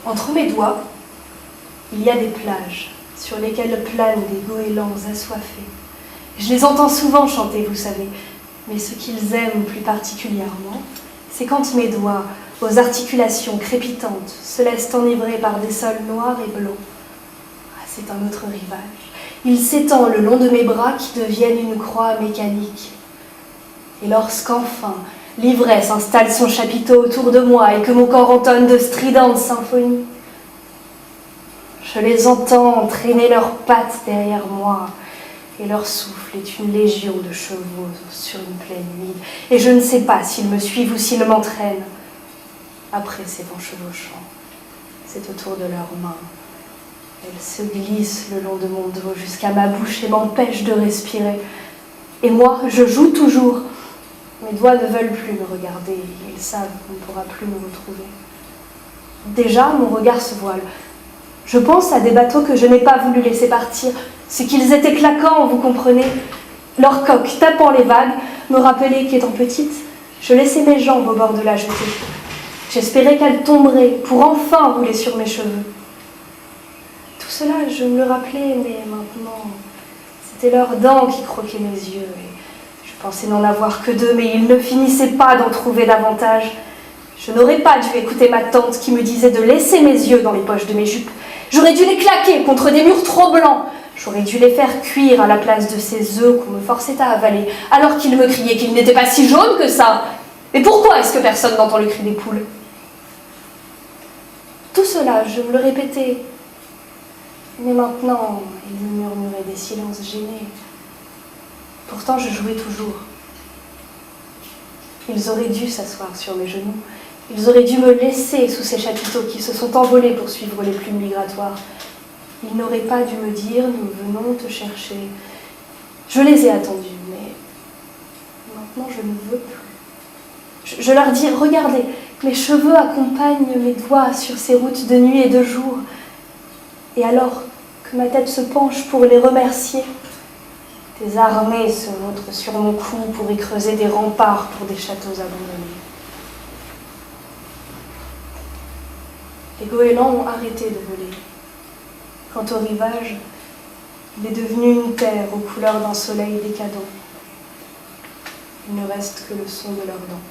Entre mes doigts, il y a des plages sur lesquelles planent des goélands assoiffés. Je les entends souvent chanter, vous savez, mais ce qu'ils aiment plus particulièrement, c'est quand mes doigts, aux articulations crépitantes, se laissent enivrer par des sols noirs et blancs. Ah, c'est un autre rivage. Il s'étend le long de mes bras qui deviennent une croix mécanique. Et lorsqu'enfin l'ivresse installe son chapiteau autour de moi et que mon corps entonne de stridentes symphonies, je les entends traîner leurs pattes derrière moi, et leur souffle est une légion de chevaux sur une plaine humide, et je ne sais pas s'ils me suivent ou s'ils m'entraînent. Après ces vents chevauchants, c'est autour de leurs mains. Elles se glissent le long de mon dos jusqu'à ma bouche et m'empêchent de respirer. Et moi, je joue toujours. Mes doigts ne veulent plus me regarder, ils savent qu'on ne pourra plus me retrouver. Déjà, mon regard se voile. Je pense à des bateaux que je n'ai pas voulu laisser partir, ce qu'ils étaient claquants, vous comprenez. Leurs coques tapant les vagues me rappelaient qu'étant petite, je laissais mes jambes au bord de la jetée. J'espérais qu'elles tomberaient pour enfin rouler sur mes cheveux. Tout cela, je me le rappelais, mais maintenant, c'était leurs dents qui croquaient mes yeux. Et je pensais n'en avoir que deux, mais ils ne finissaient pas d'en trouver davantage. Je n'aurais pas dû écouter ma tante qui me disait de laisser mes yeux dans les poches de mes jupes. J'aurais dû les claquer contre des murs trop blancs. J'aurais dû les faire cuire à la place de ces œufs qu'on me forçait à avaler, alors qu'ils me criaient qu'ils n'étaient pas si jaunes que ça. Mais pourquoi est-ce que personne n'entend le cri des poules? Tout cela, je me le répétais. Mais maintenant, ils me murmuraient des silences gênés. Pourtant, je jouais toujours. Ils auraient dû s'asseoir sur mes genoux. Ils auraient dû me laisser sous ces chapiteaux qui se sont envolés pour suivre les plumes migratoires. Ils n'auraient pas dû me dire « Nous venons te chercher ». Je les ai attendus, mais maintenant je ne veux plus. Je leur dis « Regardez, mes cheveux accompagnent mes doigts sur ces routes de nuit et de jour. » Et alors que ma tête se penche pour les remercier, des armées se vautrent sur mon cou pour y creuser des remparts pour des châteaux abandonnés. Les goélands ont arrêté de voler. Quant au rivage, il est devenu une terre aux couleurs d'un soleil décadent. Il ne reste que le son de leurs dents.